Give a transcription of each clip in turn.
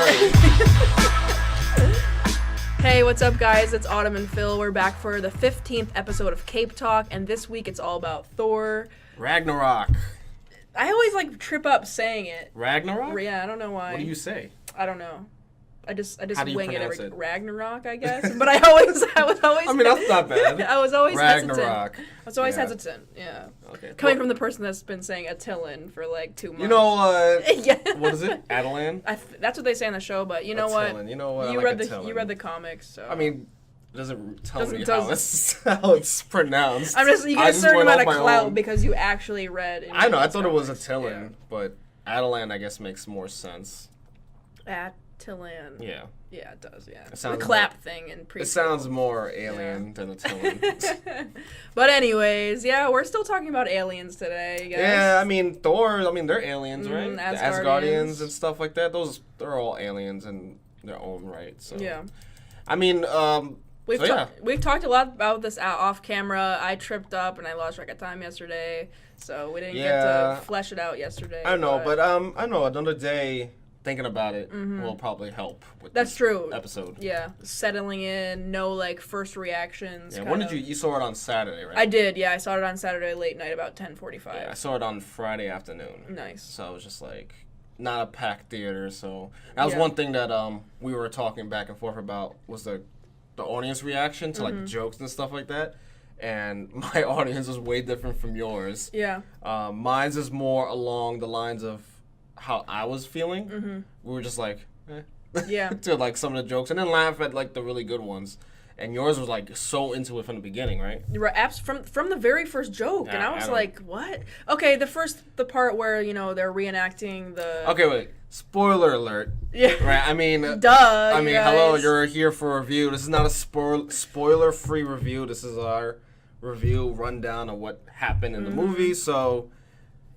Sorry. Hey, what's up, guys? It's Autumn and Phil. We're back for the 15th episode of Cape Talk, and this week it's all about Thor. Ragnarok. I always trip up saying it. Ragnarok? Yeah, I don't know why. What do you say? I don't know. I just How do you wing it pronounce every it? Ragnarok, I guess. But I was always. I mean, that's not bad. I was always Ragnarok. hesitant. I was always Yeah. hesitant. Yeah. Okay. Coming from the person that's been saying Attilan for like 2 months. You know, yeah. what is it? Adelan? That's what they say on the show, but you know Attilan. what? You know what? You I read like the Attilan. you read the comics, so. I mean, it doesn't tell me doesn't- how it's pronounced. I'm just you get I a certain went amount off of my clout own. because you actually read. I know. I thought it was comics. Attilan, but Adelan, I guess, makes more sense. Attilan. Yeah. Yeah, it does. Yeah. It sounds the clap thing in pre. It sounds more alien than Attilan. But anyways, yeah, we're still talking about aliens today, guys. Yeah, I mean, Thor, they're aliens, right? The Asgardians. Asgardians and stuff like that. They're all aliens in their own right. So Yeah. I mean, We've talked a lot about this off camera. I tripped up and I lost track of time yesterday, so we didn't get to flesh it out yesterday. I know, but I know another day thinking about it will probably help with That's this true. episode. Yeah, settling in, no first reactions. Yeah, when did you saw it on Saturday, right? I did. Yeah, I saw it on Saturday late night, about 10:45. Yeah, I saw it on Friday afternoon. Nice. So I was just not a packed theater, so that was Yeah. one thing that we were talking back and forth about was the audience reaction to jokes and stuff like that. And my audience was way different from yours. Yeah. Mine's is more along the lines of how I was feeling. Mm-hmm. We were just Yeah. to some of the jokes and then laugh at the really good ones. And yours was so into it from the beginning, right? Right, from the very first joke, and Yeah, I was I like, "What?" Okay, the part where they're reenacting the. Okay, wait. Spoiler alert. Yeah. Right. I mean. Duh. I mean, hello. guys. You're here for a review. This is not a spoiler-free review. This is our review rundown of what happened in the movie. So,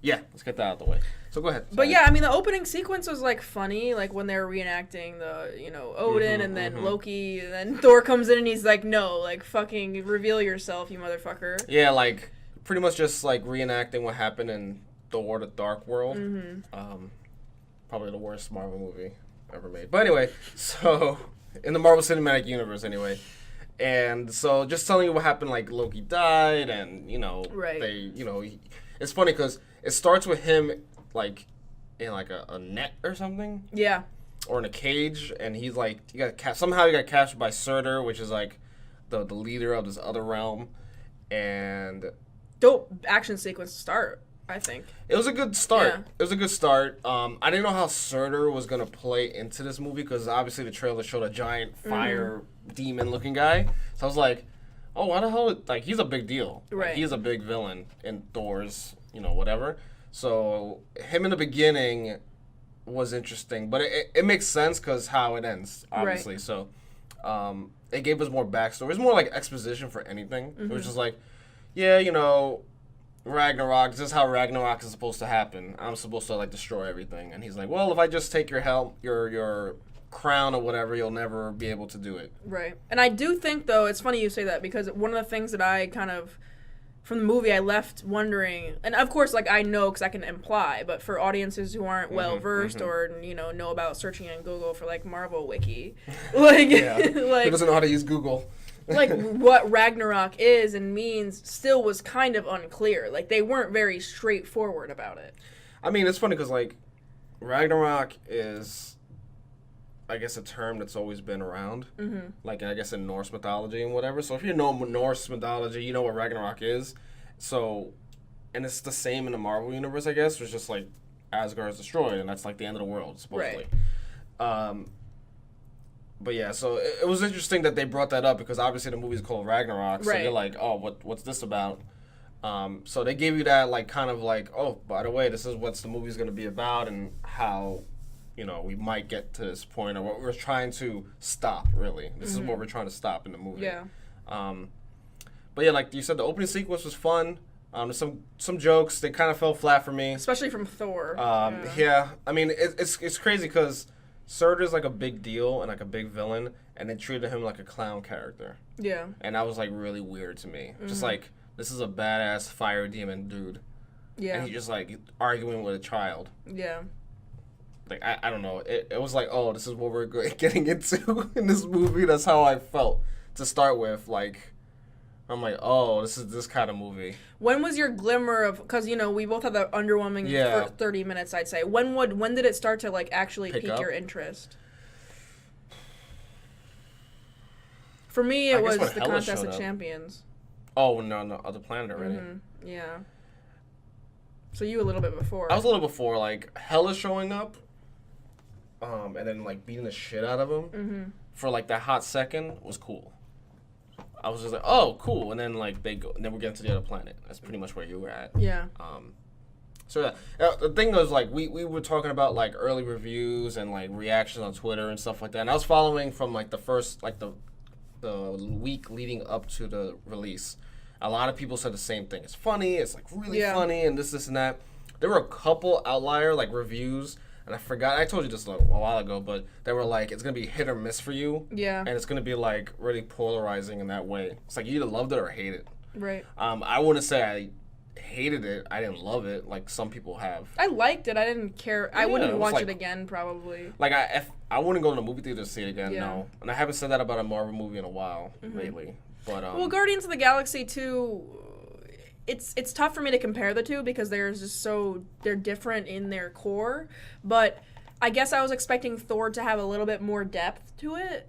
yeah, let's get that out of the way. So go ahead. But yeah, I mean, the opening sequence was funny, when they're reenacting the Odin and then Loki, and then Thor comes in and he's like, "No, fucking reveal yourself, you motherfucker." Yeah, pretty much just reenacting what happened in Thor: The Dark World. Probably the worst Marvel movie ever made. But anyway, so in the Marvel Cinematic Universe, anyway. And so just telling you what happened, Loki died, and Right. they, it's funny because it starts with him in a net or something, Yeah. or in a cage, and he's somehow he got captured by Surtur, which is the leader of this other realm, and Dope action sequence to start, I think. it was a good start. Yeah. It was a good start. I didn't know how Surtur was gonna play into this movie because obviously the trailer showed a giant fire demon looking guy. So I was like, oh, why the hell? He's a big deal. Right. He's a big villain in Thor's, whatever. So him in the beginning was interesting, but it makes sense because how it ends, obviously. Right. So it gave us more backstory. It was more like exposition for anything. It was just Ragnarok, this is how Ragnarok is supposed to happen. I'm supposed to destroy everything. And he's like, well, if I just take your helm, your crown or whatever, you'll never be able to do it. Right. And I do think, though, it's funny you say that because one of the things that I kind of, from the movie, I left wondering, and of course, I know because I can imply, but for audiences who aren't well-versed or, know about searching in Google for, Marvel Wiki, Yeah. He doesn't know how to use Google. what Ragnarok is and means still was kind of unclear. They weren't very straightforward about it. I mean, it's funny because, Ragnarok is, I guess, a term that's always been around. I guess, in Norse mythology and whatever. So if you know Norse mythology, you know what Ragnarok is. So, and it's the same in the Marvel universe, I guess. It's just, Asgard is destroyed, and that's, the end of the world, supposedly. Right. But yeah, so it was interesting that they brought that up because obviously the movie's called Ragnarok. So you're like, oh, what's this about? So they gave you that oh, by the way, this is what the movie's going to be about and how, we might get to this point or what we're trying to stop, really. This is what we're trying to stop in the movie. Yeah. But yeah, like you said, the opening sequence was fun. Some jokes, they kind of fell flat for me. Especially from Thor. Yeah. I mean, it's crazy because Surtur's a big deal and a big villain, and they treated him like a clown character. Yeah. And that was really weird to me. Just this is a badass fire demon dude. Yeah. And he's just arguing with a child. Yeah. like I don't know. It was like, oh, this is what we're getting into in this movie. That's how I felt to start with. Like, I'm like, oh, this is this kind of movie. When was your glimmer of, because, you know, we both had the underwhelming for 30 minutes, I'd say. When did it start to, like, actually pique your interest? For me, it was the Contest of Champions. Oh, no, Other Planet already. Mm-hmm. Yeah. So you a little bit before. I was a little before, like, Hela showing up, and then, like, beating the shit out of him for, like, that hot second was cool. I was just like, oh, cool. And then, like, and then we're getting to the Other Planet. That's pretty much where you were at. Yeah. So the thing was, like, we were talking about, like, early reviews and, like, reactions on Twitter and stuff like that. And I was following from, like, the first, like, the week leading up to the release. A lot of people said the same thing. It's funny. It's, like, really funny and this and that. There were a couple outlier, like, reviews. And I forgot, I told you this a while ago, but they were like, it's going to be hit or miss for you. Yeah. And it's going to be, like, really polarizing in that way. It's like, you either loved it or hate it. Right. I wouldn't say I hated it. I didn't love it, like some people have. I liked it. I didn't care. I wouldn't watch it again, probably. Like, I wouldn't go to the movie theater to see it again, no. And I haven't said that about a Marvel movie in a while lately. But well, Guardians of the Galaxy 2... It's tough for me to compare the two because they're different in their core, but I guess I was expecting Thor to have a little bit more depth to it.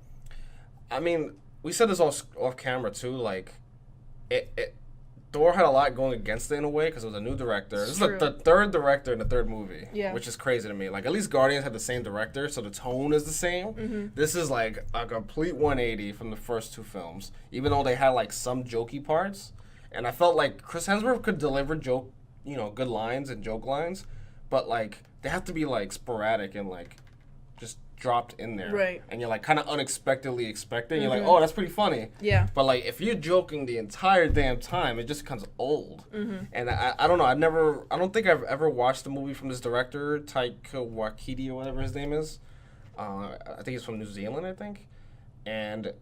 I mean, we said this off camera too. Like, Thor had a lot going against it in a way because it was a new director. This is like the third director in the third movie, which is crazy to me. Like, at least Guardians had the same director, so the tone is the same. This is like a complete 180 from the first two films, even though they had like some jokey parts. And I felt like Chris Hemsworth could deliver good lines and joke lines, but like they have to be like sporadic and like just dropped in there. Right. And you're like kind of unexpectedly expecting. You're like, oh, that's pretty funny. Yeah. But like if you're joking the entire damn time, it just becomes old. And I don't know. I don't think I've ever watched a movie from this director, Taika Waititi or whatever his name is. I think he's from New Zealand, I think. And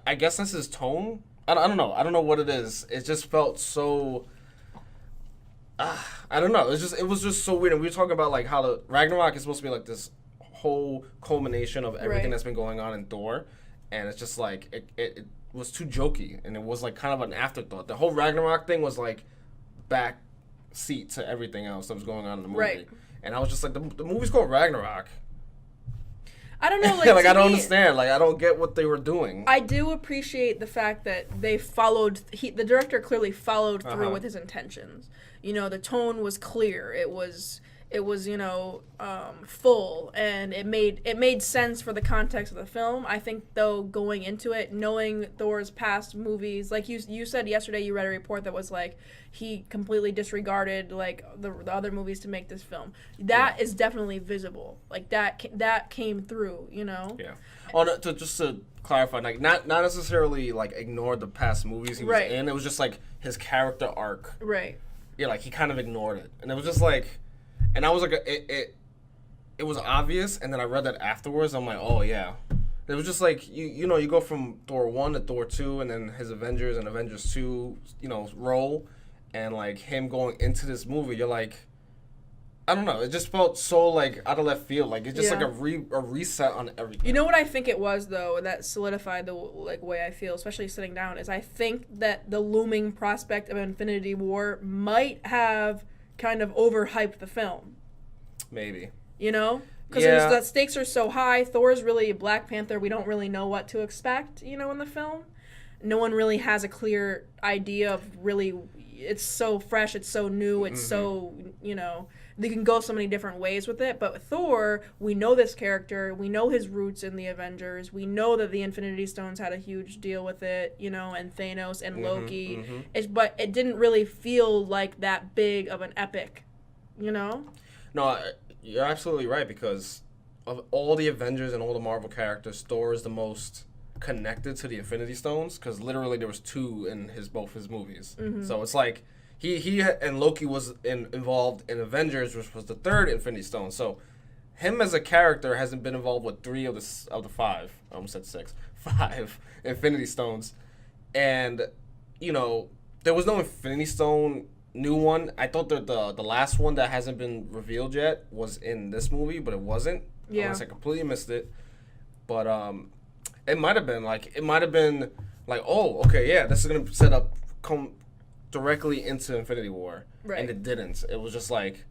I guess that's his tone. I don't know. I don't know what it is. It just felt so. I don't know. It was just so weird. And we were talking about like how the Ragnarok is supposed to be like this whole culmination of everything that's been going on in Thor, and it's just like it was too jokey, and it was like kind of an afterthought. The whole Ragnarok thing was like back seat to everything else that was going on in the movie. Right. And I was just like, the movie's called Ragnarok. I don't know, like I don't understand. Like, I don't get what they were doing. I do appreciate the fact that they followed. The director clearly followed through with his intentions. You know, the tone was clear. It was full, and it made sense for the context of the film. I think, though, going into it, knowing Thor's past movies, like you said yesterday, you read a report that was like he completely disregarded like the other movies to make this film. That is definitely visible. Like that came through. You know. Yeah. Just to clarify, like not necessarily like ignore the past movies he was in. It was just like his character arc. Right. Yeah, like he kind of ignored it, and it was just like. And I was like, it was obvious, and then I read that afterwards. I'm like, oh yeah, it was just like you go from Thor 1 to Thor 2, and then his Avengers and Avengers 2, role, and like him going into this movie, you're like, I don't know, it just felt so like out of left field, like it's just like a reset on everything. You know what I think it was though that solidified the way I feel, especially sitting down, is I think that the looming prospect of Infinity War might have kind of overhyped the film. Maybe. You know? Because the stakes are so high. Thor's really Black Panther. We don't really know what to expect, in the film. No one really has a clear idea of really... It's so fresh. It's so new. It's so, they can go so many different ways with it. But with Thor, we know this character. We know his roots in the Avengers. We know that the Infinity Stones had a huge deal with it, and Thanos and Loki. But it didn't really feel like that big of an epic, No, you're absolutely right, because of all the Avengers and all the Marvel characters, Thor is the most connected to the Infinity Stones, because literally there was 2 in both his movies. So it's like he and Loki was involved in Avengers, which was the 3rd Infinity Stone. So him as a character hasn't been involved with 3 of the 5. I almost said 6. 5 Infinity Stones, and there was no Infinity Stone new one. I thought that the last one that hasn't been revealed yet was in this movie, but it wasn't. Yeah. Unless I completely missed it. But it might have been like oh, okay, yeah, this is gonna set up come directly into Infinity War, right? And it didn't. It was just like,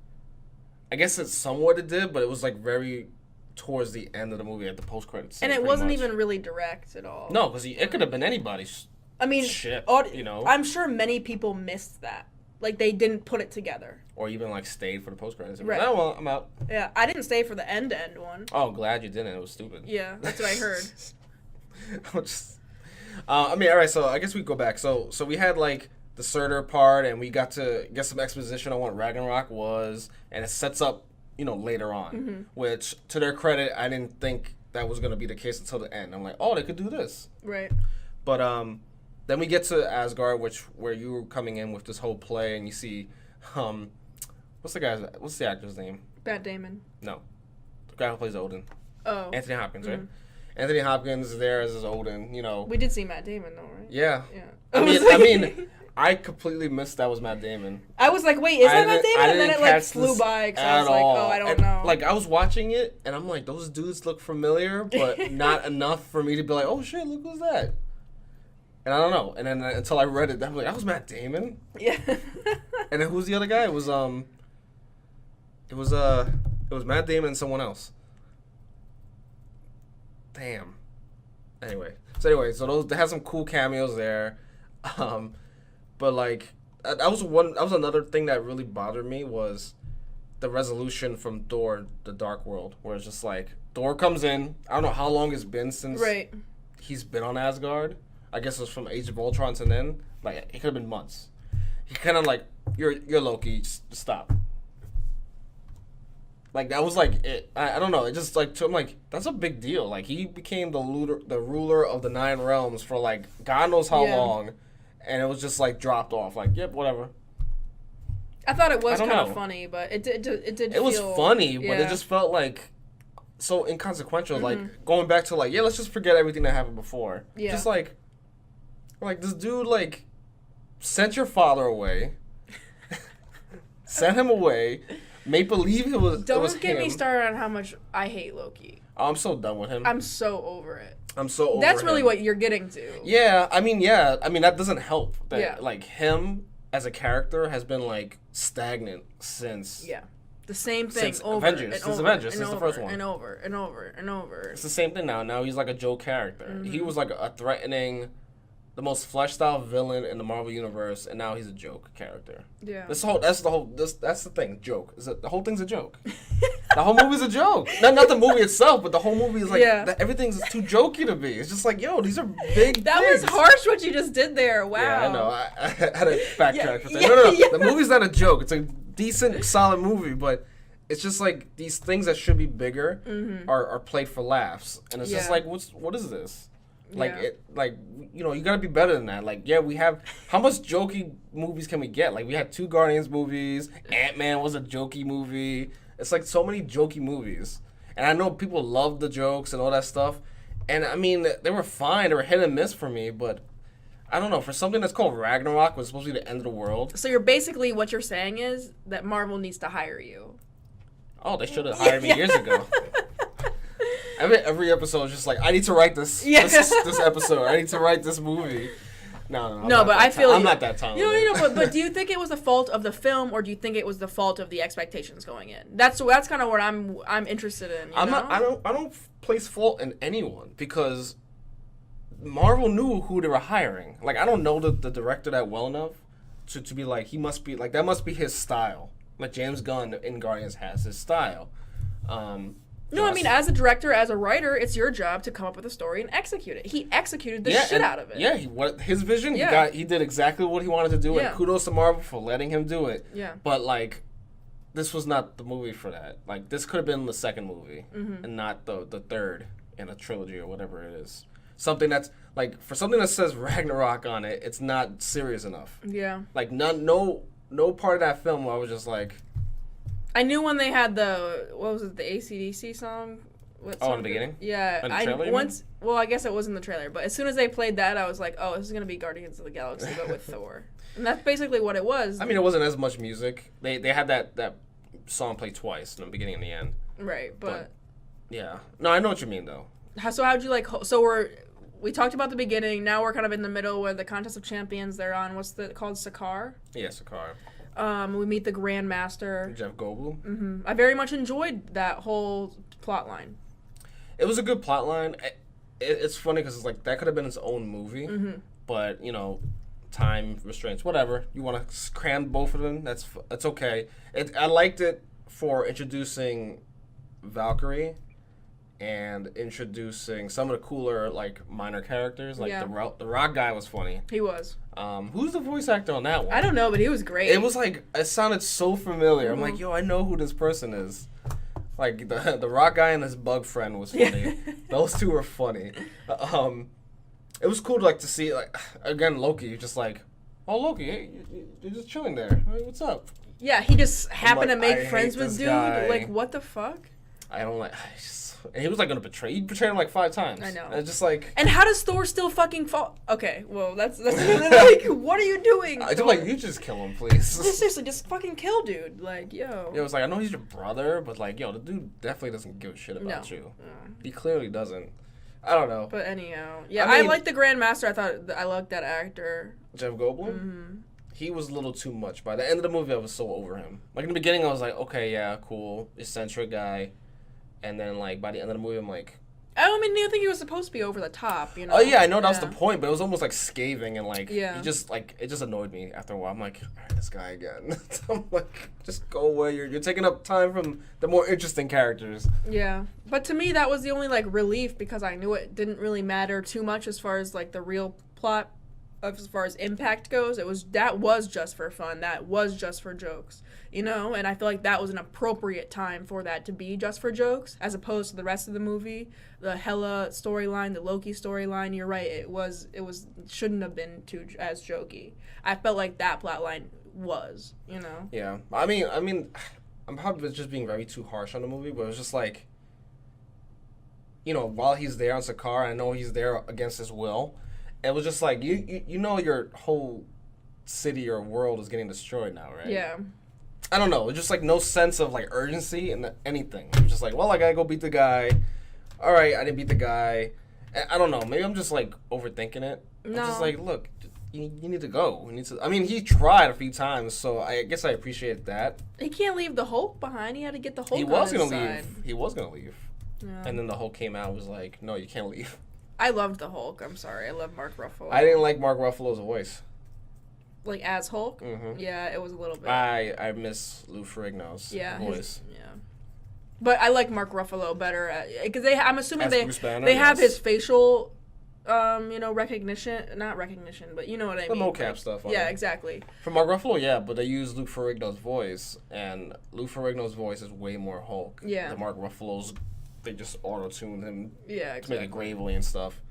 I guess it somewhat it did, but it was like very towards the end of the movie at the post credits. And it wasn't even really direct at all. No, because it could have been anybody's. I mean, ship, you know. I'm sure many people missed that. Like, they didn't put it together. Or even, like, stayed for the post-credits. Right. Oh, well, I'm out. Yeah, I didn't stay for the end-to-end one. Oh, glad you didn't. It was stupid. Yeah, that's what I heard. I mean, all right, so I guess we go back. So we had, like, the Surtur part, and we got to get some exposition on what Ragnarok was, and it sets up, you know, later on. Which, to their credit, I didn't think that was going to be the case until the end. I'm like, oh, they could do this. Right. But, then we get to Asgard, where you were coming in with this whole play, and you see, what's the actor's name? Matt Damon. No, the guy who plays Odin. Oh. Anthony Hopkins, right? Anthony Hopkins is there as his Odin. You know. We did see Matt Damon though, right? Yeah. Yeah. I mean, I completely missed that was Matt Damon. I was like, wait, is that Matt Damon? And then it like flew by because I was like, oh, I don't know. Like I was watching it, and I'm like, those dudes look familiar, but not enough for me to be like, oh shit, look who's that. And I don't know. And then until I read it, I was like, that was Matt Damon? Yeah. And then who's the other guy? It was Matt Damon and someone else. Damn. Anyway, so those they had some cool cameos there. But like that was another thing that really bothered me was the resolution from Thor: The Dark World, where it's just like Thor comes in. I don't know how long it's been since he's been on Asgard. I guess it was from Age of Ultron to then. Like, it could have been months. He kind of like, you're Loki, just stop. Like, that was like it. I don't know. It just like, I'm like, that's a big deal. Like, he became the ruler of the 9 realms for like, God knows how long. And it was just like, dropped off. Like, yep, whatever. I thought it was kind of funny, but it did It was funny, but it just felt like so inconsequential. Like, going back to like, yeah, let's just forget everything that happened before. Yeah. Just like this dude like sent your father away, sent him away, made believe it was get me started on how much I hate Loki. Oh, I'm so done with him. I'm so over it. That's really what you're getting to. Yeah, I mean that doesn't help. Like him as a character has been like stagnant since. Yeah. The same thing over Avengers, since the first one. And over and over and over. It's the same thing now. Now he's like a joke character. He was like a threatening, the most fleshed out villain in the Marvel universe, and now he's a joke character. Yeah. That's the thing. Joke. The whole thing's a joke. The whole movie's a joke. Not the movie itself, but the whole movie is like everything's too jokey to be. It's just like, yo, these are big. That things. was harsh what you just did there. Wow. Yeah, I know. I had to backtrack for that. No. The movie's not a joke. It's a decent, solid movie, but it's just like these things that should be bigger are played for laughs, and it's just like, what is this? Like you gotta be better than that. Like, we have how much jokey movies can we get? Like, we had 2 Guardians movies. Ant-Man was a jokey movie. It's like so many jokey movies, and I know people love the jokes and all that stuff. And I mean, they were fine. They were hit and miss for me, but I don't know. For something that's called Ragnarok, was supposed to be the end of the world. So what you're saying is that Marvel needs to hire you. Oh, they should have hired me years ago. Every episode is just like, I need to write this episode. I need to write this movie. No, but I feel I'm not that talented. But do you think it was the fault of the film, or do you think it was the fault of the expectations going in? That's kind of what I'm interested in. I don't place fault in anyone, because Marvel knew who they were hiring. Like, I don't know the director that well enough to be like, he must be like, that must be his style. Like James Gunn in Guardians has his style. No, I mean, as a director, as a writer, it's your job to come up with a story and execute it. He executed the shit out of it. Yeah, his vision, he did exactly what he wanted to do, and kudos to Marvel for letting him do it. Yeah. But, like, this was not the movie for that. Like, this could have been the second movie, and not the third in a trilogy or whatever it is. Something that's, like, for something that says Ragnarok on it, it's not serious enough. Yeah. Like, no part of that film where I was just like... I knew when they had the AC/DC song in the beginning? Yeah. In the trailer, once. Well, I guess it was in the trailer, but as soon as they played that, I was like, oh, this is gonna be Guardians of the Galaxy, but with Thor. And that's basically what it was. I mean, it wasn't as much music. They had that song play twice in the beginning and the end. Right, but yeah. No, I know what you mean though. So how'd you like? So we talked about the beginning. Now we're kind of in the middle where the Contest of Champions they're on. What's called? Sakaar? Yeah, Sakaar. We meet the Grand Master. Jeff Goldblum. Mm-hmm. I very much enjoyed that whole plot line. It was a good plot line. It's funny because it's like that could have been its own movie, but time restraints, whatever. You want to cram both of them? That's okay. I liked it for introducing Valkyrie and introducing some of the cooler like minor characters. Like the Rock guy was funny. He was. Who's the voice actor on that one? I don't know, but he was great. It was like it sounded so familiar. I'm like, yo, I know who this person is. Like the Rock guy and his bug friend was funny. Those two were funny. It was cool to like to see like again Loki just like, oh Loki, hey, you're just chilling there. Hey, what's up? Yeah, he just happened to make friends with dude. Guy. Like what the fuck? I don't like. And he was like gonna betray. He betrayed him like 5 times. I know. And it's just like. And how does Thor still fucking fall? Okay, well that's like, what are you doing? I'm like, you just kill him, please. Seriously, just fucking kill dude. Like, yo. Yeah, it was like I know he's your brother, but like, yo, the dude definitely doesn't give a shit about you. He clearly doesn't. I don't know. But anyhow, yeah, I like the Grand Master. I liked that actor. Jeff Goldblum. Mm-hmm. He was a little too much. By the end of the movie, I was so over him. Like in the beginning, I was like, okay, yeah, cool, eccentric guy. And then, like, by the end of the movie, I'm like... I don't even think he was supposed to be over the top, you know? Oh, yeah, I know that was the point, but it was almost, like, scathing and, like... Yeah. He just, like, it just annoyed me after a while. I'm like, all right, this guy again. I'm like, just go away. You're taking up time from the more interesting characters. Yeah. But to me, that was the only, like, relief because I knew it didn't really matter too much as far as, like, the real plot as far as impact goes. That was just for fun. That was just for jokes. And I feel like that was an appropriate time for that to be just for jokes, as opposed to the rest of the movie, the Hela storyline, the Loki storyline. You're right, it shouldn't have been as jokey. I felt like that plotline was, Yeah, I mean, I'm probably just being very too harsh on the movie, but it was just like, while he's there on Sakaar, I know he's there against his will. It was just like your whole city or world is getting destroyed now, right? Yeah. I don't know. It's just like no sense of like urgency in anything. It was just like, well, I gotta go beat the guy. All right, I didn't beat the guy. I don't know. Maybe I'm just like overthinking it. No. I'm just like, look, you need to go. I mean, he tried a few times, so I guess I appreciate that. He can't leave the Hulk behind. He had to get the Hulk. He was gonna leave. He was gonna leave. Yeah. And then the Hulk came out and was like, no, you can't leave. I loved the Hulk. I'm sorry. I love Mark Ruffalo. I didn't like Mark Ruffalo's voice. Like as Hulk? Mm-hmm. Yeah, it was a little bit. I miss Lou Ferrigno's voice. But I like Mark Ruffalo better because I'm assuming they have his facial, recognition. Not recognition, but you know what I mean. The mocap stuff. Yeah, exactly. For Mark Ruffalo, yeah, but they use Lou Ferrigno's voice, and Lou Ferrigno's voice is way more Hulk. Yeah. The Mark Ruffalo's, they just auto-tune him. Yeah, exactly. To make it gravelly and stuff.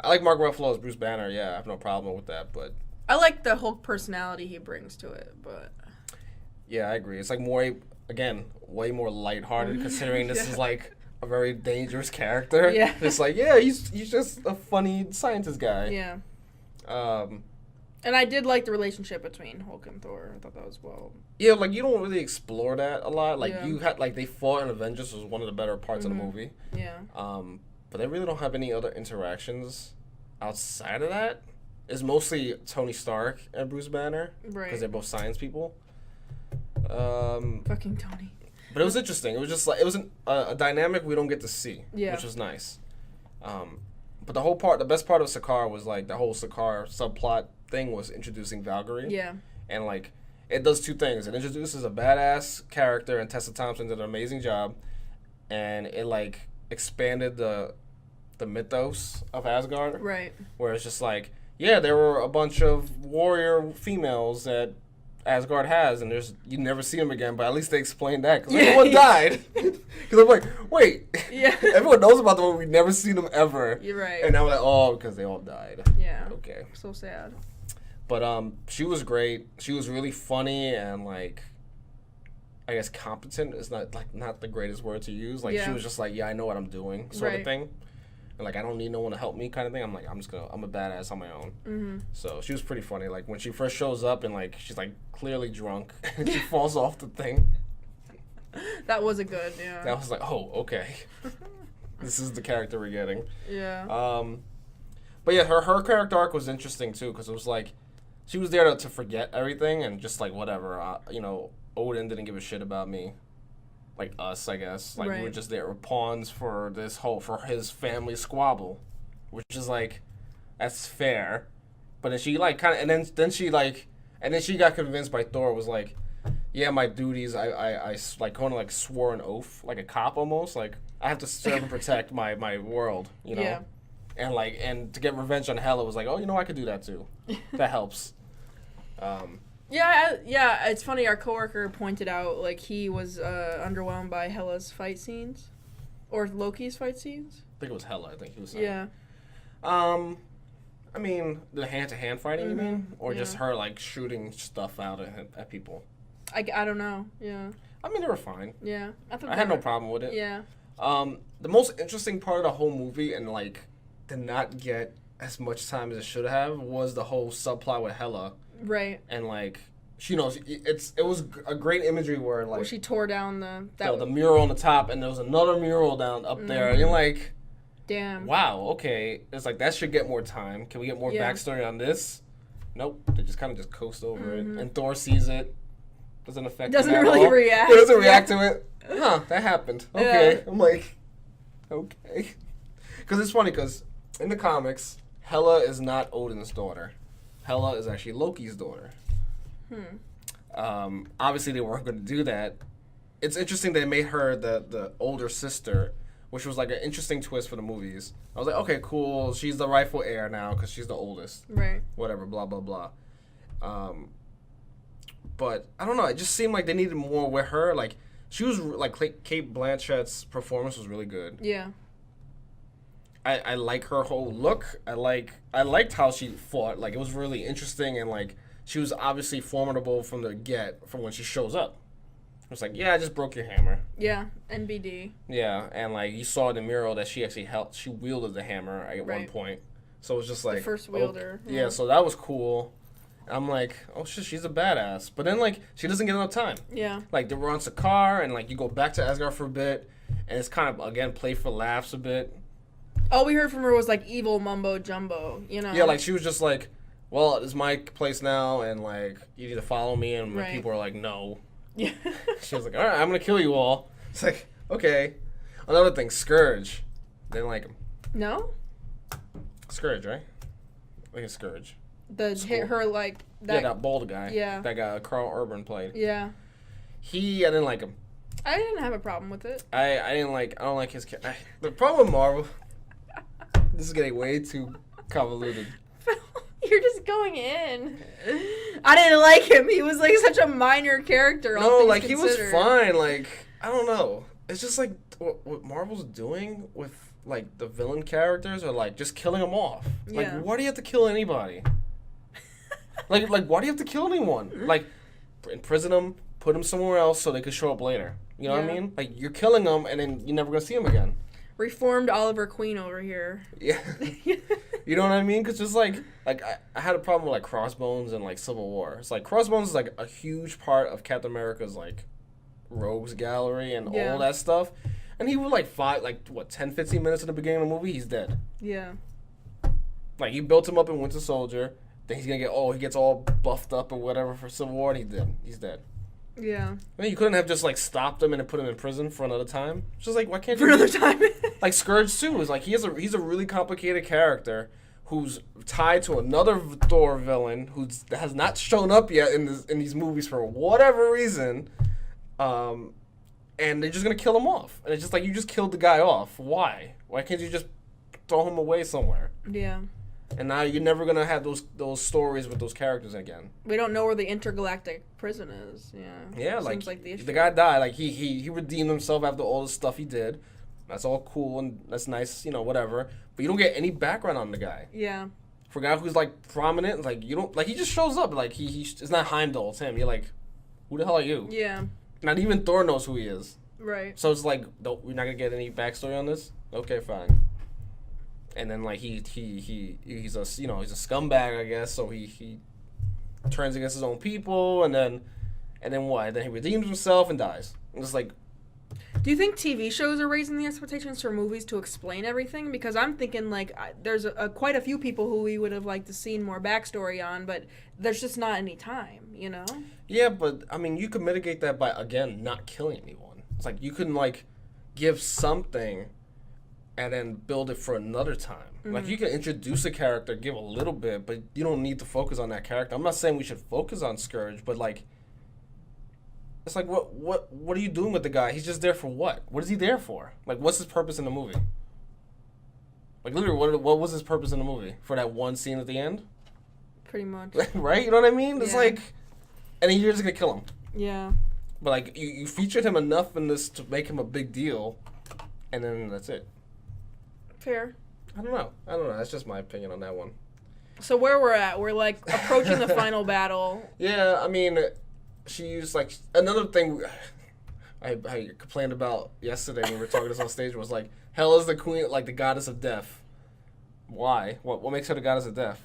I like Mark Ruffalo as Bruce Banner. Yeah, I have no problem with that, but. I like the Hulk personality he brings to it, but... Yeah, I agree. It's like way more lighthearted considering this is like a very dangerous character. Yeah. It's like, yeah, he's just a funny scientist guy. Yeah. And I did like the relationship between Hulk and Thor. I thought that was well. Yeah, like you don't really explore that a lot. Like you had they fought in Avengers was one of the better parts of the movie. Yeah. But they really don't have any other interactions outside of that. It's mostly Tony Stark and Bruce Banner, right? Because they're both science people. Fucking Tony. But it was interesting. It was just like it was a dynamic we don't get to see, which was nice. But the best part of Sakaar was like the whole Sakaar subplot thing was introducing Valkyrie. Yeah. And like it does two things. It introduces a badass character, and Tessa Thompson did an amazing job, and it like expanded the mythos of Asgard. Right. Where it's just like. Yeah, there were a bunch of warrior females that Asgard has, and you never see them again, but at least they explained that, because everyone died. Because I'm like, wait, everyone knows about them, but we never seen them ever. You're right. And now we're like, oh, because they all died. Yeah. Okay. So sad. But she was great. She was really funny, and like, I guess competent is not the greatest word to use. Like, she was just like, yeah, I know what I'm doing, sort of thing. And, like, I don't need no one to help me kind of thing. I'm like, I'm a badass on my own. Mm-hmm. So she was pretty funny. Like, when she first shows up and, like, she's, like, clearly drunk and she falls off the thing. That was a good, yeah. That was like, oh, okay. This is the character we're getting. Yeah. But, yeah, her character arc was interesting, too, because it was, like, she was there to forget everything and just, like, whatever, you know, Odin didn't give a shit about me. Like us, I guess. Like, we were just there pawns for his family squabble. Which is, like, that's fair. But then she, like, kind of, and then she got convinced by Thor, was like, yeah, my duties, I like, kind of, like, swore an oath, like a cop almost. Like, I have to serve and protect my world, you know? Yeah. And, like, and to get revenge on Hela was like, oh, you know, I could do that, too. That helps. Yeah, it's funny, our coworker pointed out, like, he was underwhelmed by Hela's fight scenes. Or Loki's fight scenes. I think it was Hela, I think he was saying. Yeah. I mean, the hand-to-hand fighting, you mean? Or just her, like, shooting stuff out at people? I don't know, yeah. I mean, they were fine. Yeah. I had no problem with it. Yeah. The most interesting part of the whole movie, and, like, did not get as much time as it should have, was the whole subplot with Hela. Right. And, like, she knows, it was a great imagery where, like... Where she tore down the mural on the top, and there was another mural up there, and you're like... Damn. Wow, okay. It's like, that should get more time. Can we get more backstory on this? Nope. They just kind of just coast over it. And Thor sees it. Doesn't affect him at all. Really react. He doesn't react to it. Huh, that happened. Okay. Yeah. I'm like, okay. Because it's funny, because in the comics, Hela is not Odin's daughter. Hela is actually Loki's daughter. Obviously, they weren't going to do that. It's interesting they made her the older sister, which was like an interesting twist for the movies. I was like, okay, cool. She's the rightful heir now because she's the oldest. Right. Whatever, blah, blah, blah. But, I don't know. It just seemed like they needed more with her. Like, she was, like, Cate Blanchett's performance was really good. Yeah. I like her whole look. I liked how she fought. Like, it was really interesting, and, like, she was obviously formidable from when she shows up. It was like, yeah, I just broke your hammer. Yeah, NBD. Yeah, and, like, you saw in the mural that she actually she wielded the hammer at one point. So it was just like... The first wielder. Okay. Yeah, so that was cool. I'm like, oh, shit, she's a badass. But then, like, she doesn't get enough time. Yeah. Like, they were on Sakaar, and, like, you go back to Asgard for a bit, and it's kind of, again, play for laughs a bit. All we heard from her was, like, evil mumbo-jumbo, you know? Yeah, like, she was just like, well, it's my place now, and, like, you need to follow me, and people are like, no. Yeah. She was like, all right, I'm going to kill you all. It's like, okay. Another thing, Scourge. They didn't like him. No? Scourge, right? I think it's Scourge. Her, like... that bald guy. Yeah. That guy Carl Urban played. Yeah. I didn't like him. I didn't have a problem with it. I don't like his... The problem with Marvel... This is getting way too convoluted. You're just going in. I didn't like him. He was like such a minor character. No, like he was fine. Like, I don't know. It's just like what Marvel's doing with like the villain characters are like just killing them off. Like, why do you have to kill anybody? like why do you have to kill anyone? Like, imprison them, put them somewhere else so they could show up later. You know what I mean? Like, you're killing them and then you're never gonna see them again. Reformed Oliver Queen over here. Yeah. You know what I mean? Because just like I had a problem with like Crossbones and like Civil War. It's like Crossbones is like a huge part of Captain America's like rogues gallery and all that stuff. And he would like fight 10, 15 minutes in the beginning of the movie, he's dead. Yeah. Like, you built him up in Winter Soldier, then he's gonna he gets all buffed up or whatever for Civil War, and he's dead. Yeah. I mean, you couldn't have just like stopped him and then put him in prison for another time. It's just like, why can't you? For another time. Like Scourge too is like he's a really complicated character who's tied to another Thor villain who has not shown up yet in these movies for whatever reason, and they're just gonna kill him off. And it's just like, you just killed the guy off. Why? Why can't you just throw him away somewhere? Yeah. And now you're never gonna have those stories with those characters again. We don't know where the intergalactic prison is. Yeah. Yeah, like the guy died. Like he redeemed himself after all the stuff he did. That's all cool and that's nice, whatever. But you don't get any background on the guy. Yeah. For a guy who's like prominent, like you don't like he just shows up. Like he it's not Heimdall, it's him. You're like, who the hell are you? Yeah. Not even Thor knows who he is. Right. So it's like, we're not gonna get any backstory on this. Okay, fine. And then like he's a he's a scumbag, I guess. So he turns against his own people, and then what? And then he redeems himself and dies. And it's like. Do you think TV shows are raising the expectations for movies to explain everything? Because I'm thinking, like, there's quite a few people who we would have liked to seen more backstory on, but there's just not any time, you know? Yeah, but, I mean, you could mitigate that by, again, not killing anyone. It's like, you can, like, give something and then build it for another time. Mm-hmm. Like, you can introduce a character, give a little bit, but you don't need to focus on that character. I'm not saying we should focus on Scourge, but, like... It's like, what are you doing with the guy? He's just there for what? What is he there for? Like, what's his purpose in the movie? Like, literally, what was his purpose in the movie? For that one scene at the end? Pretty much. Right? You know what I mean? It's like, and then you're just going to kill him. Yeah. But, like, you featured him enough in this to make him a big deal, and then that's it. Fair. I don't know. That's just my opinion on that one. So where we're at, we're, like, approaching the final battle. Yeah, I mean... She used, like, another thing I complained about yesterday when we were talking this on stage was, like, Hell is the queen, like, the goddess of death. Why? What makes her the goddess of death?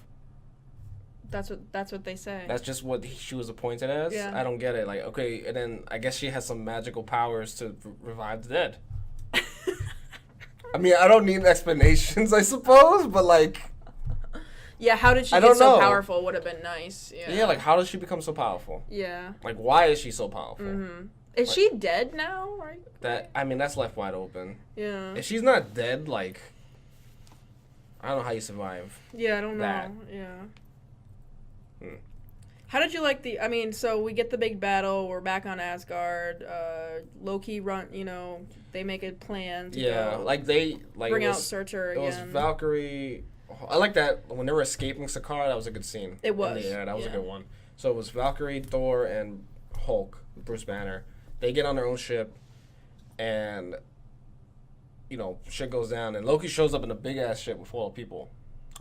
That's what they say. That's just what she was appointed as? Yeah. I don't get it. Like, okay, and then I guess she has some magical powers to revive the dead. I mean, I don't need explanations, I suppose, but, like... Yeah, how did she get so powerful would have been nice. Yeah, like, how does she become so powerful? Yeah. Like, why is she so powerful? Mm-hmm. Is she dead now? Right? That's left wide open. Yeah. If she's not dead, like, I don't know how you survive. Yeah, I don't know. Yeah. How did you like so we get the big battle, we're back on Asgard, Loki they make a plan to go like they bring out Surtur again. It was Valkyrie. I like that when they were escaping Sakaar. That was a good scene. It was. Yeah, that was a good one. So it was Valkyrie, Thor, and Hulk, Bruce Banner. They get on their own ship, and shit goes down. And Loki shows up in a big ass ship with full of people.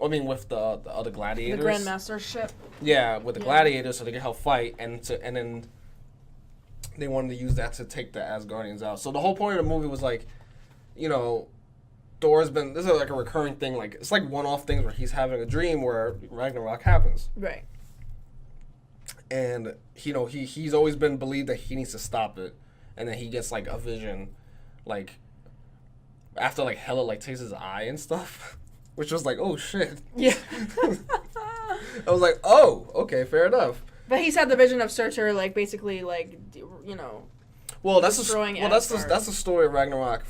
I mean, with the other gladiators. The Grandmaster ship. Yeah, with the gladiators, so they can help fight, and then they wanted to use that to take the Asgardians out. So the whole point of the movie was like, Thor's been... This is like a recurring thing. Like, it's like one-off things where he's having a dream where Ragnarok happens. Right. And, he's always been believed that he needs to stop it. And then he gets, like, a vision, like, after, like, Hela, like, takes his eye and stuff. Which was like, oh, shit. Yeah. I was like, oh, okay, fair enough. But he's had the vision of Surtur, like, basically, like, Well, that's the story of Ragnarok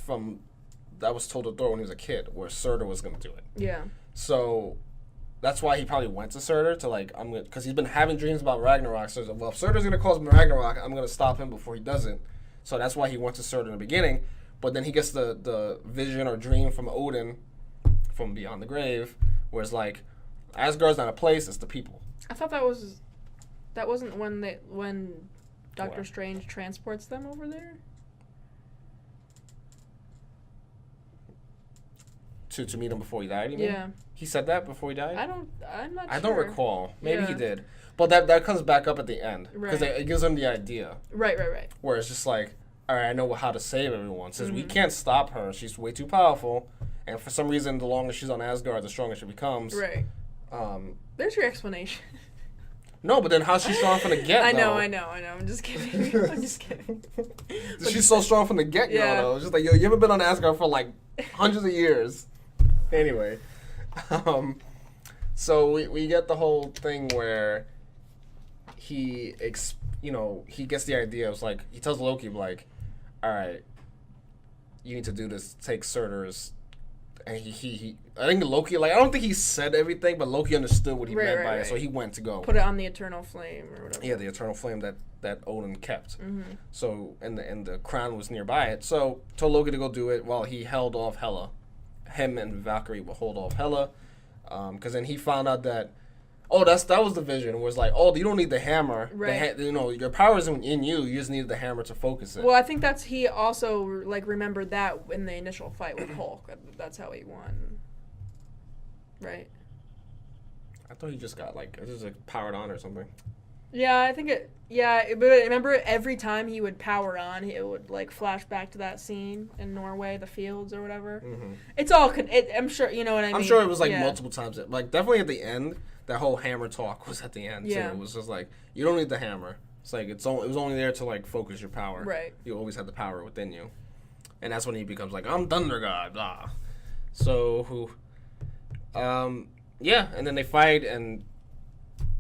that was told to Thor when he was a kid, where Surtur was going to do it. Yeah. So that's why he probably went to Surtur to, like, because he's been having dreams about Ragnarok. So, well, if Surtur's going to cause Ragnarok, I'm going to stop him before he does it. So that's why he went to Surtur in the beginning. But then he gets the vision or dream from Odin from beyond the grave, where it's like, Asgard's not a place, it's the people. I thought that wasn't when Doctor Strange transports them over there? To meet him before he died, you mean? Yeah. He said that before he died? I'm not sure. I don't recall. Maybe he did. But that comes back up at the end. Because it gives him the idea. Right. Where it's just like, all right, I know how to save everyone. Since we can't stop her. She's way too powerful. And for some reason, the longer she's on Asgard, the stronger she becomes. Right. There's your explanation. No, but then how's she strong from the get? I know. I'm just kidding. She's so strong from the get-go, though. It's just like, yo, you haven't been on Asgard for, like, hundreds of years. Anyway. So we get the whole thing where he gets the idea. It's like, he tells Loki, like, all right, you need to do this, take Surtur's. And he I think Loki, like, I don't think he said everything, but Loki understood what he meant by it, so he went to go. Put it on the Eternal Flame or whatever. Yeah, the Eternal Flame that Odin kept. Mm-hmm. So, and the crown was nearby it. So, told Loki to go do it while he held off Hela. Him and Valkyrie will hold off Hela. Because then he found out that, that was the vision. It was like, you don't need the hammer. Right. Your power isn't in you. You just needed the hammer to focus it. Well, I think he also, like, remembered that in the initial fight with Hulk. That's how he won. Right? I thought he just got, like, it was, like, powered on or something. Yeah, I think it. Yeah, but I remember every time he would power on, it would like flash back to that scene in Norway, the fields or whatever. Mm-hmm. It's all. I'm sure you know what I mean. I'm sure it was like multiple times. Like definitely at the end, that whole hammer talk was at the end too. It was just like you don't need the hammer. It's like it was only there to like focus your power. Right. You always have the power within you, and that's when he becomes like I'm Thunder God. Blah. So, yeah, and then they fight and.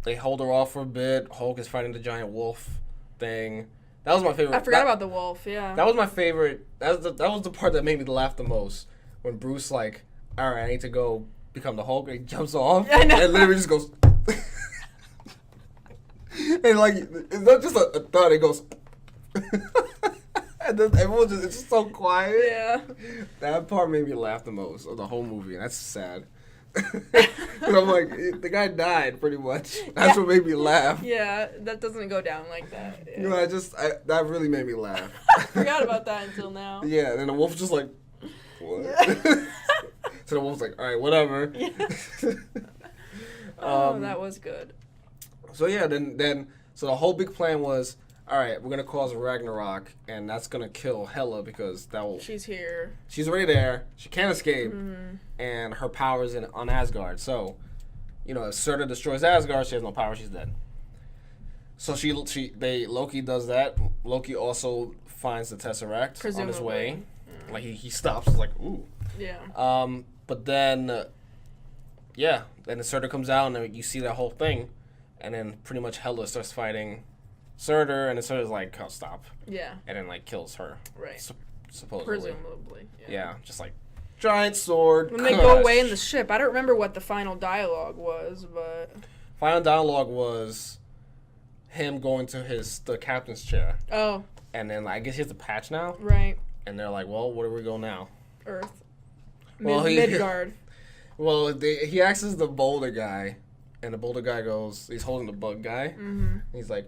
They hold her off for a bit. Hulk is fighting the giant wolf thing. That was my favorite. I forgot about the wolf. Yeah. That was my favorite. That was the part that made me laugh the most. When Bruce like, all right, I need to go become the Hulk. And he jumps off and literally just goes. And like it's not just a thought. It goes. And then everyone it's just so quiet. Yeah. That part made me laugh the most of the whole movie, and that's sad. And I'm like, the guy died pretty much. That's what made me laugh. Yeah, that doesn't go down like that. Yeah. You know, that really made me laugh. I forgot about that until now. Yeah, and then the wolf's just like, what? Yeah. So the wolf's like, all right, whatever. Yeah. That was good. So yeah, then so the whole big plan was, all right, we're gonna cause Ragnarok, and that's gonna kill Hela because she's here. She's already there. She can't escape, and her power's on Asgard. So, you know, if Surtur destroys Asgard, she has no power. She's dead. So Loki does that. Loki also finds the Tesseract on his way. Yeah. Like he stops. Like ooh. Yeah. But then, then the Surtur comes out, and you see that whole thing, and then pretty much Hela starts fighting Surtur, and Surtur's like, oh, stop. Yeah. And then, like, kills her. Right. Supposedly. Presumably. Yeah, just like, giant sword. When they go away in the ship, I don't remember what the final dialogue was, but... Final dialogue was him going to the captain's chair. Oh. And then, I guess he has the patch now. Right. And they're like, well, where do we go now? Earth. Midgard. Well, he asks the boulder guy, and the boulder guy goes, he's holding the bug guy. Mm-hmm. He's like...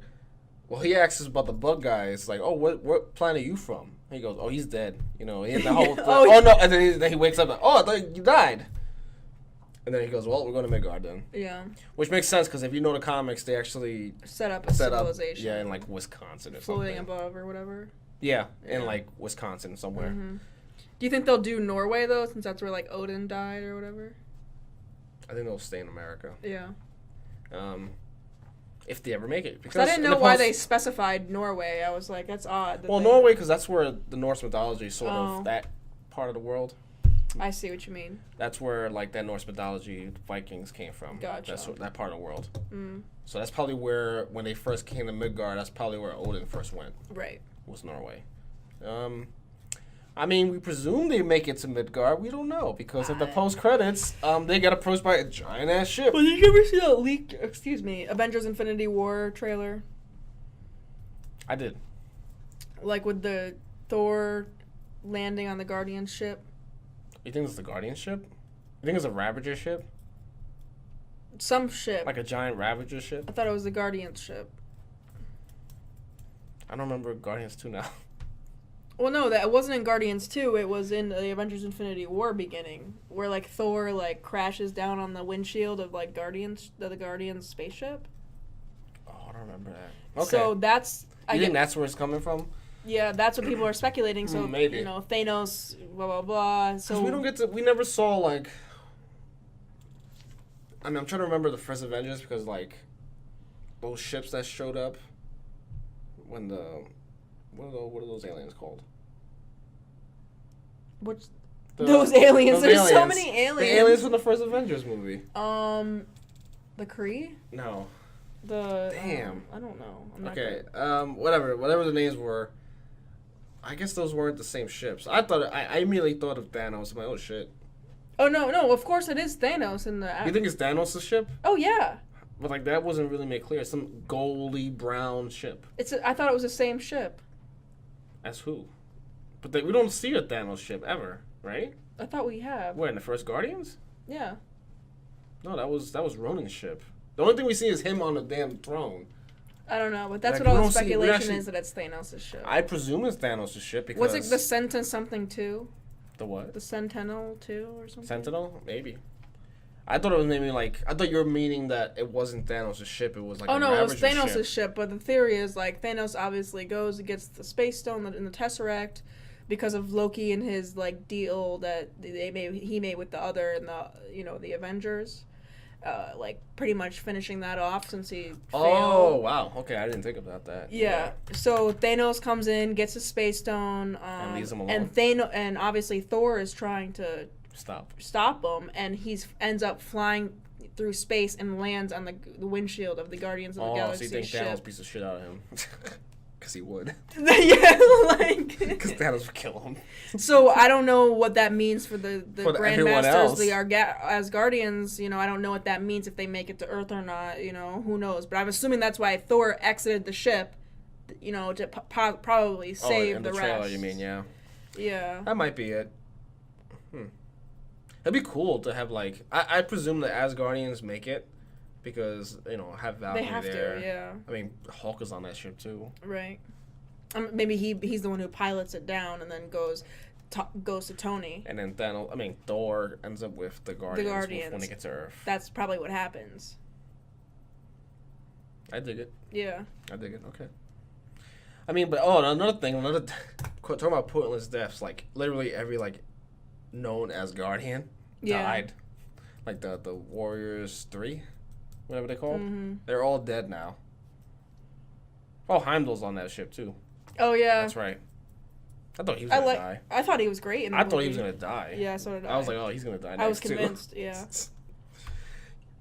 Well, he asks us about the bug guy. It's like, oh, what planet are you from? And he goes, oh, he's dead. You know, he had the whole. No, and then he wakes up. Like, oh, I thought you died. And then he goes, well, we're going to Midgard then. Yeah. Which makes sense because if you know the comics, they actually set up a civilization. Yeah, in like Wisconsin or floating something. Above or whatever. Yeah, in like Wisconsin somewhere. Mm-hmm. Do you think they'll do Norway though, since that's where like Odin died or whatever? I think they'll stay in America. Yeah. If they ever make it. Because I didn't know why they specified Norway. I was like, that's odd. Well, Norway, because that's where the Norse mythology is sort of that part of the world. I see what you mean. That's where, like, that Norse mythology Vikings came from. Gotcha. That's that part of the world. So that's probably where, when they first came to Midgard, that's probably where Odin first went. Right. Was Norway. I mean, we presume they make it to Midgard. We don't know because at the post credits, they get approached by a giant ass ship. Well, did you ever see that leaked? Avengers: Infinity War trailer? I did. Like with the Thor landing on the Guardian ship. You think it's the Guardian ship? You think it's a Ravager ship? Some ship. Like a giant Ravager ship? I thought it was the Guardians ship. I don't remember Guardians 2 now. Well, no, that wasn't in Guardians 2. It was in the Avengers: Infinity War beginning, where like Thor like crashes down on the windshield of like the Guardians spaceship. Oh, I don't remember that. Okay. So that's. You think that's where it's coming from? Yeah, that's what people are speculating. So maybe, you know, Thanos, blah blah blah. So we never saw like. I mean, I'm trying to remember the first Avengers because like, those ships that showed up. When what are those aliens called? Those aliens? There's so many aliens. The aliens from the first Avengers movie. The Kree? No. Damn. I don't know. Okay. Whatever the names were. I guess those weren't the same ships. I immediately thought of Thanos. I'm like, oh shit. Oh no! Of course it is Thanos in the. You think it's Thanos' ship? Oh yeah. But like that wasn't really made clear. Some goldy brown ship. I thought it was the same ship. As who? But we don't see a Thanos ship ever, right? I thought we have. Where in the first Guardians? Yeah. No, that was Ronin's ship. The only thing we see is him on the damn throne. I don't know, but that's what all the speculation is that it's Thanos' ship. I presume it's Thanos' ship because. Was it the Sentinel something 2? The what? The Sentinel 2 or something? Sentinel? Maybe. I thought it was maybe like I thought you were meaning that it wasn't Thanos' ship. It was like no, it was Thanos' ship. But the theory is like Thanos obviously goes and gets the Space Stone in the Tesseract because of Loki and his like deal that he made with the other and the Avengers. Like pretty much finishing that off since he failed. Oh wow, okay, I didn't think about that. Yeah. So Thanos comes in, gets the Space Stone, and leaves him alone. And obviously Thor is trying to stop him, and he ends up flying through space and lands on the windshield of the Guardians of the Galaxy ship. Oh, so you think ship. Thanos beats the shit out of him? Because he would. Yeah, like... Because Thanos would kill him. So I don't know what that means for the Grandmasters, the Asgardians. I don't know what that means if they make it to Earth or not. Who knows? But I'm assuming that's why Thor exited the ship, to probably save in the rest. Trailer, you mean, yeah. Yeah. That might be it. It'd be cool to have, like... I presume the Asgardians make it. Because, have Valkyrie there. They have to, yeah. I mean, Hulk is on that ship, too. Right. Maybe he's the one who pilots it down and then goes to Tony. And then Thor ends up with the Guardians. When they get to Earth. That's probably what happens. I dig it. Yeah. I dig it, okay. I mean, but, another thing, talking about pointless deaths, like, literally every, like, known Asgardian died. Like, the Warriors 3? Whatever they called. Mm-hmm. They're all dead now. Oh, Heimdall's on that ship too. Oh yeah, that's right. I thought he was gonna die. I thought he was great in the movie. thought he was gonna die. Yeah, so did I. I was like, oh, he's gonna die next. I was convinced. Too. Yeah.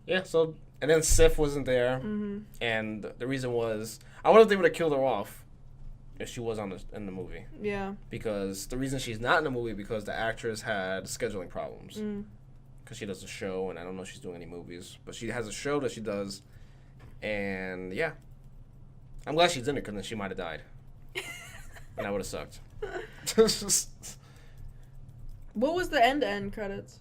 Yeah. So and then Sif wasn't there, and the reason was I wonder if they would have killed her off if she was in the movie. Yeah. Because the reason she's not in the movie because the actress had scheduling problems. Because she does a show, and I don't know if she's doing any movies. But she has a show that she does, and yeah. I'm glad she's in it, because then she might have died. And that would have sucked. What was the end-to-end credits?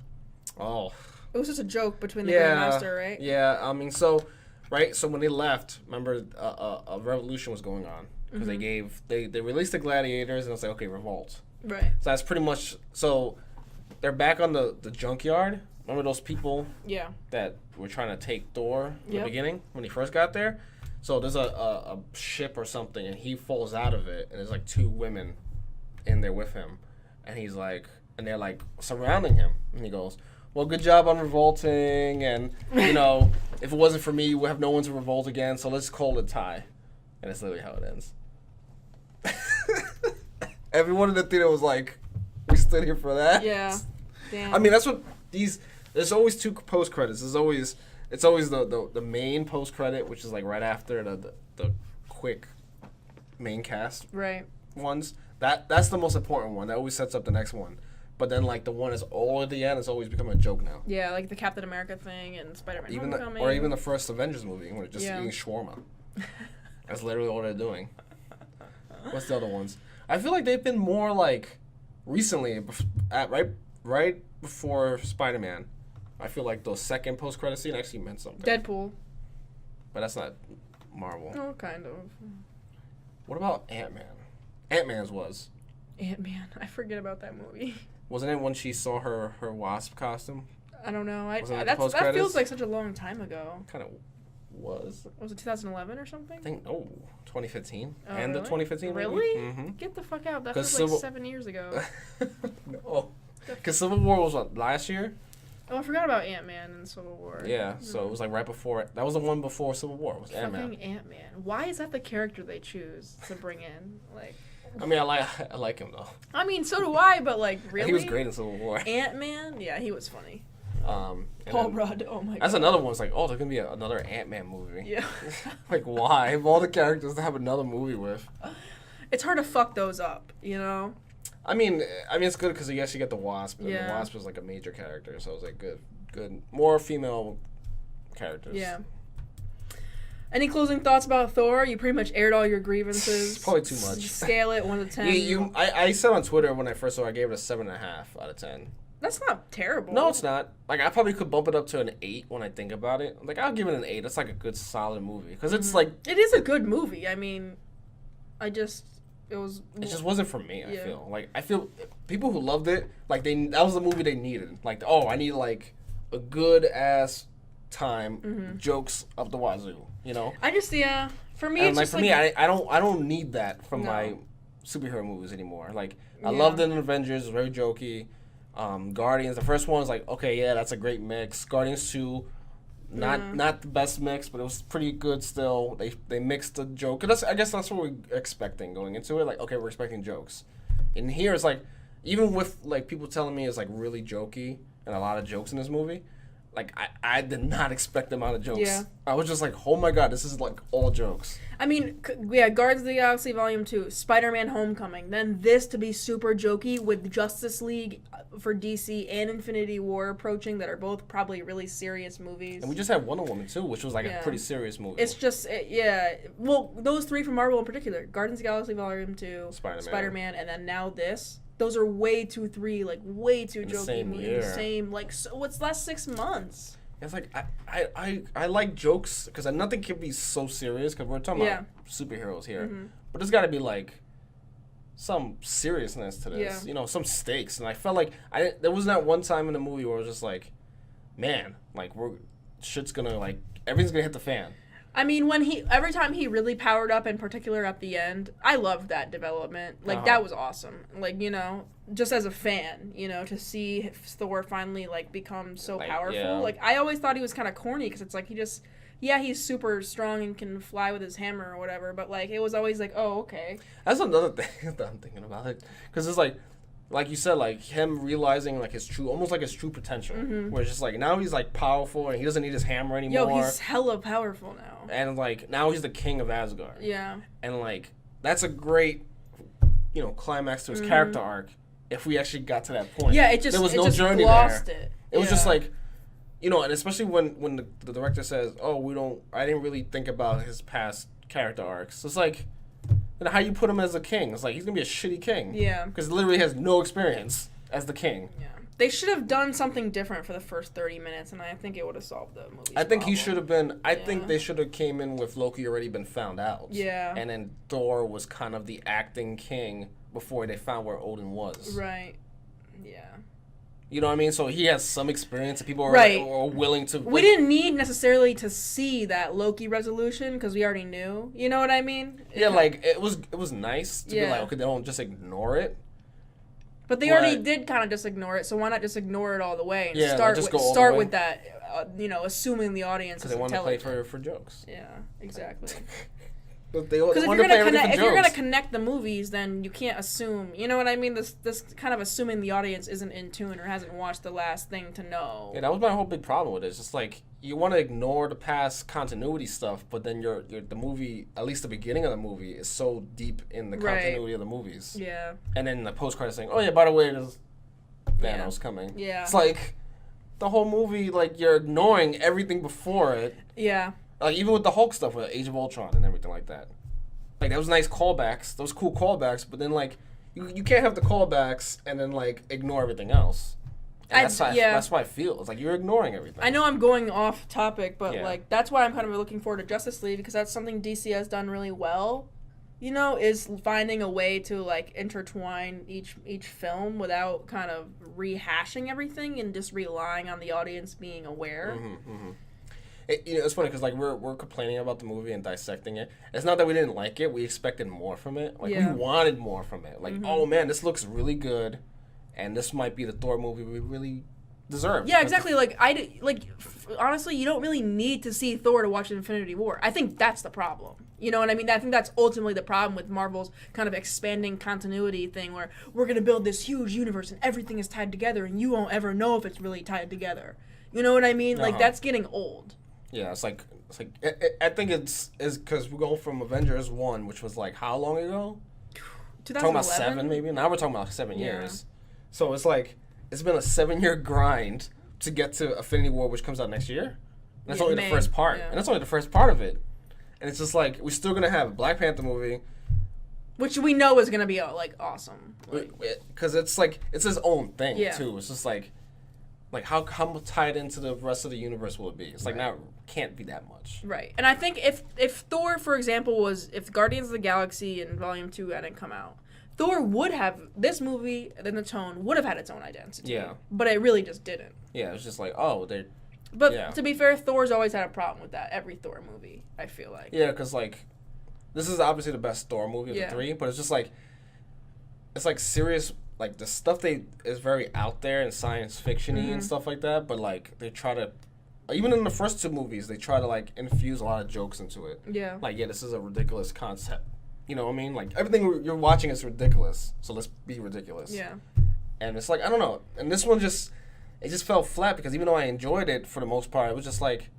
Oh. It was just a joke between the Grandmaster, right? Yeah, I mean, so when they left, remember, a revolution was going on. Because they released the gladiators, and it's like, okay, revolt. Right. So that's pretty much, so they're back on the junkyard. Remember those people that were trying to take Thor in the beginning when he first got there? So there's a ship or something, and he falls out of it, and there's like 2 women in there with him. And he's like, and they're like surrounding him. And he goes, well, good job on revolting, and, if it wasn't for me, we'd have no one to revolt again, so let's call it a tie. And that's literally how it ends. Everyone in the theater was like, we stood here for that? Yeah. Damn. I mean, that's what there's always 2 post credits. It's always the main post credit, which is like right after the quick main cast ones. That's the most important one. That always sets up the next one. But then like the one is all at the end is always become a joke now. Yeah, like the Captain America thing and Spider-Man Homecoming. Or even the first Avengers movie when they're just eating shawarma. That's literally all they're doing. What's the other ones? I feel like they've been more like recently right before Spider-Man. I feel like the second post-credit scene actually meant something. Deadpool. But that's not Marvel. Oh, kind of. What about Ant-Man? Ant-Man's was. Ant-Man. I forget about that movie. Wasn't it when she saw her wasp costume? I don't know. That feels like such a long time ago. Kind of was. Was it 2011 or something? I think, 2015. And the really? 2015 movie. Really? Mm-hmm. Get the fuck out. That was like 7 years ago. No. Because Civil War was what, last year? Oh, I forgot about Ant-Man and Civil War. Yeah, so it was like right before. That was the one before Civil War. Was Ant-Man. Fucking Ant-Man. Why is that the character they choose to bring in? Like. I mean, I like him though. I mean, so do I. But like, really. He was great in Civil War. Ant-Man. Yeah, he was funny. Paul Rudd. Oh my god. That's another one. It's like, oh, there's gonna be another Ant-Man movie. Yeah. Like, why? Of all the characters to have another movie with. It's hard to fuck those up, you know. I mean, it's good because you actually get the Wasp, and the Wasp was like a major character, so it was like good, more female characters. Yeah. Any closing thoughts about Thor? You pretty much aired all your grievances. Probably too much. Scale it 1 to 10. I said on Twitter when I first saw it, I gave it a 7.5 out of 10. That's not terrible. No, it's not. Like, I probably could bump it up to an 8 when I think about it. Like, I'll give it an 8. That's like a good, solid movie. Because it's like... It is a good movie. I mean, it just wasn't for me, I feel. Like, I feel people who loved it, like, that was the movie they needed. Like, oh, I need, like, a good ass time, jokes up the wazoo. You know. I just for me, and it's like just for me, I don't need that from my superhero movies anymore. Like I loved it in Avengers, it was very jokey. Guardians, the first one was like, okay, yeah, that's a great mix. Guardians 2, not the best mix, but it was pretty good still. They mixed the joke. I guess that's what we're expecting going into it. Like, okay, we're expecting jokes. And here it's like, even with like people telling me it's like really jokey and a lot of jokes in this movie, like I did not expect the amount of jokes. Yeah. I was just like, oh my god, this is like all jokes. I mean, Guardians of the Galaxy Volume 2, Spider-Man Homecoming, then this to be super jokey with Justice League for DC and Infinity War approaching that are both probably really serious movies. And we just had Wonder Woman too, which was like a pretty serious movie. It's just, well, those three from Marvel in particular, Guardians of the Galaxy Volume 2, Spider-Man, and then now this. Those are way too jokey movies. The same, like, so what's the last 6 months? It's like, I like jokes, because nothing can be so serious, because we're talking about superheroes here. But there's got to be, like, some seriousness to this. You know, some stakes. And I felt like, there was not one time in the movie where I was just like, man, like, shit's gonna, like, everything's gonna hit the fan. I mean, every time he really powered up, in particular at the end, I loved that development. Like, that was awesome. Like, you know, just as a fan, you know, to see Thor finally, like, become so powerful. Yeah. Like, I always thought he was kind of corny, because it's like, he's super strong and can fly with his hammer or whatever, but, like, it was always like, oh, okay. That's another thing that I'm thinking about it. Because it's like you said, like, him realizing, like, his true potential. Where it's just, like, now he's, like, powerful, and he doesn't need his hammer anymore. Yo, he's hella powerful now. And, like, now he's the king of Asgard. Yeah. And, like, that's a great, you know, climax to his character arc, if we actually got to that point. Yeah, there was no journey there. It was just, like, you know, and especially when the director says, oh, I didn't really think about his past character arcs. It's like, then how you put him as a king? It's like, he's going to be a shitty king. Yeah. Because he literally has no experience as the king. Yeah. They should have done something different for the first 30 minutes, and I think it would have solved the movie's problem. He should have been... I think they should have came in with Loki already been found out. Yeah. And then Thor was kind of the acting king before they found where Odin was. Right. Yeah. You know what I mean? So he has some experience, and people are willing to... We didn't need necessarily to see that Loki resolution, because we already knew. You know what I mean? It was nice to be like, okay, they don't just ignore it. But they already did kind of just ignore it, so why not just ignore it all the way and start with that, you know, assuming the audience is intelligent. Because they want to play for jokes. Yeah, exactly. Because if you're gonna connect the movies, then you can't assume. You know what I mean? This kind of assuming the audience isn't in tune or hasn't watched the last thing to know. Yeah, that was my whole big problem with it. It's just like, you want to ignore the past continuity stuff, but then the movie, at least the beginning of the movie, is so deep in the continuity of the movies. Yeah. And then the post-credits saying, oh yeah, by the way, there's Thanos coming. Yeah. It's like, the whole movie, like, you're ignoring everything before it. Yeah. Like, even with the Hulk stuff, with Age of Ultron and everything like that. Like, that was nice callbacks. Those cool callbacks, but then, like, you can't have the callbacks and then, like, ignore everything else. That's why I feel. It's like you're ignoring everything. I know I'm going off topic, but, like, that's why I'm kind of looking forward to Justice League, because that's something DC has done really well, you know, is finding a way to, like, intertwine each film without kind of rehashing everything and just relying on the audience being aware. It's funny because, like, we're complaining about the movie and dissecting it. It's not that we didn't like it. We expected more from it. Like, we wanted more from it. Like, oh, man, this looks really good, and this might be the Thor movie we really deserve. Yeah, exactly. Honestly, you don't really need to see Thor to watch Infinity War. I think that's the problem. You know what I mean? I think that's ultimately the problem with Marvel's kind of expanding continuity thing, where we're going to build this huge universe and everything is tied together, and you won't ever know if it's really tied together. You know what I mean? Like, that's getting old. Yeah, it's like I think it's because we're going from Avengers 1, which was like how long ago? 2011? Talking about 7 maybe. Now we're talking about 7 years. So it's like it's been a 7-year grind to get to Infinity War, which comes out next year. And that's only the first part, and that's only the first part of it. And it's just like we're still gonna have a Black Panther movie, which we know is gonna be like awesome. Because it's like it's his own thing too. It's just like how tied into the rest of the universe will it be? It's like now can't be that much. Right. And I think if Thor, for example, if Guardians of the Galaxy in Volume 2 hadn't come out, Thor would have, this movie, then the tone, would have had its own identity. Yeah. But it really just didn't. Yeah, it was just like, oh, they're... But to be fair, Thor's always had a problem with that. Every Thor movie, I feel like. Yeah, because, like, this is obviously the best Thor movie of the three, but it's just like, it's like serious, like, the stuff is very out there and science fiction-y and stuff like that, but, like, they try to, even in the first two movies, they try to, like, infuse a lot of jokes into it. Yeah. Like, this is a ridiculous concept. You know what I mean? Like, everything you're watching is ridiculous, so let's be ridiculous. Yeah. And it's like, I don't know. And this one just, it just fell flat because even though I enjoyed it for the most part, it was just like,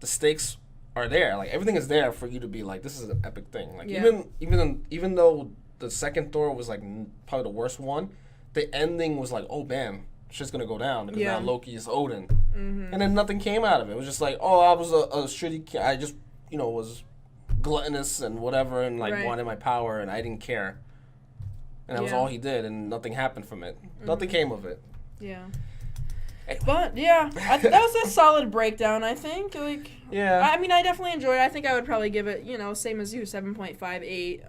the stakes are there. Like, everything is there for you to be like, this is an epic thing. Like, even though the second Thor was, like, probably the worst one, the ending was like, oh, man, shit's gonna go down because now Loki is Odin. Mm-hmm. And then nothing came out of it. It was just like, oh, I was a shitty I just, was gluttonous and whatever and, like, wanted my power and I didn't care. And that was all he did and nothing happened from it. Nothing came of it. Yeah. Anyway. But, that was a solid breakdown, I think. Like, yeah. I mean, I definitely enjoyed it. I think I would probably give it, same as you, 7.58.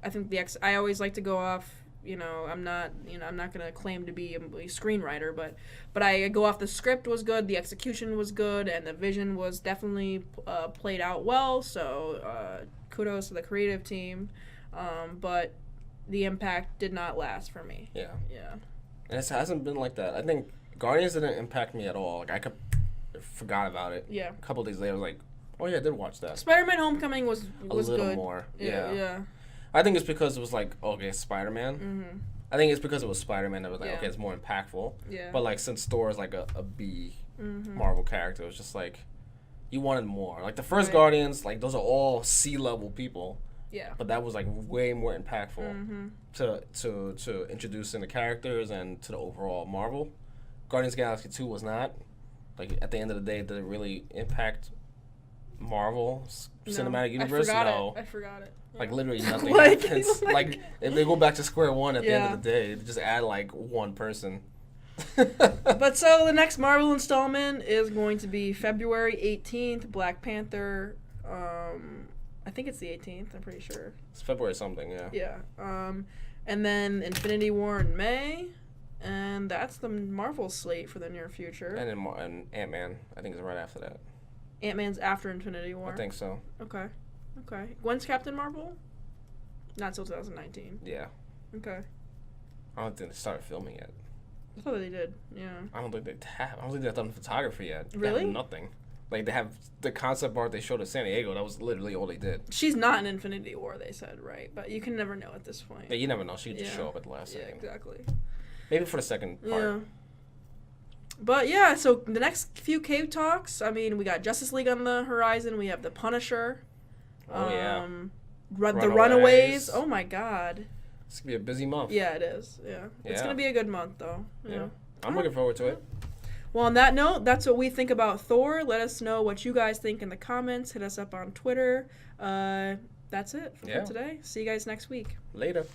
I think I always like to go off, I'm not going to claim to be a screenwriter, but I go off the script was good, the execution was good, and the vision was definitely played out well, so kudos to the creative team. But the impact did not last for me. Yeah. Yeah. And it hasn't been like that. I think Guardians didn't impact me at all. Like, I forgot about it. Yeah. A couple of days later, I was like, oh, yeah, I did watch that. Spider-Man Homecoming was a little good. more. Yeah. Yeah. I think it's because it was like, okay, Spider-Man. Mm-hmm. I think it's because it was Spider-Man that was like, okay, it's more impactful. Yeah. But, like, since Thor is like a B Marvel character, it was just like, you wanted more. Like, the first Guardians, like, those are all C-level people. Yeah. But that was, like, way more impactful to introducing the characters and to the overall Marvel. Guardians of the Galaxy 2 was not. Like, at the end of the day, did it really impact Marvel's cinematic universe? No. I forgot it. Like, literally nothing happens. Like, if they go back to square one at the end of the day, they just add, like, one person. But so the next Marvel installment is going to be February 18th, Black Panther. I think it's the 18th, I'm pretty sure. It's February something, yeah. Yeah. And then Infinity War in May. And that's the Marvel slate for the near future. And Ant-Man, I think, is right after that. Ant-Man's after Infinity War? I think so. Okay. When's Captain Marvel? Not till 2019. Yeah. Okay. I don't think they started filming yet. I thought they did, yeah. I don't think they have. I don't think they've done photography yet. Really? They have nothing. Like, they have the concept art they showed at San Diego. That was literally all they did. She's not in Infinity War, they said, right? But you can never know at this point. Yeah, you never know. She could just show up at the last second. Yeah, exactly. Maybe for the second part. Yeah. But yeah, so the next few cave talks, I mean, we got Justice League on the horizon. We have The Punisher. Oh, yeah. The Runaways. Oh, my God. It's going to be a busy month. Yeah, it is. Yeah. It's going to be a good month, though. Yeah. I'm looking forward to it. Well, on that note, that's what we think about Thor. Let us know what you guys think in the comments. Hit us up on Twitter. That's it for today. See you guys next week. Later.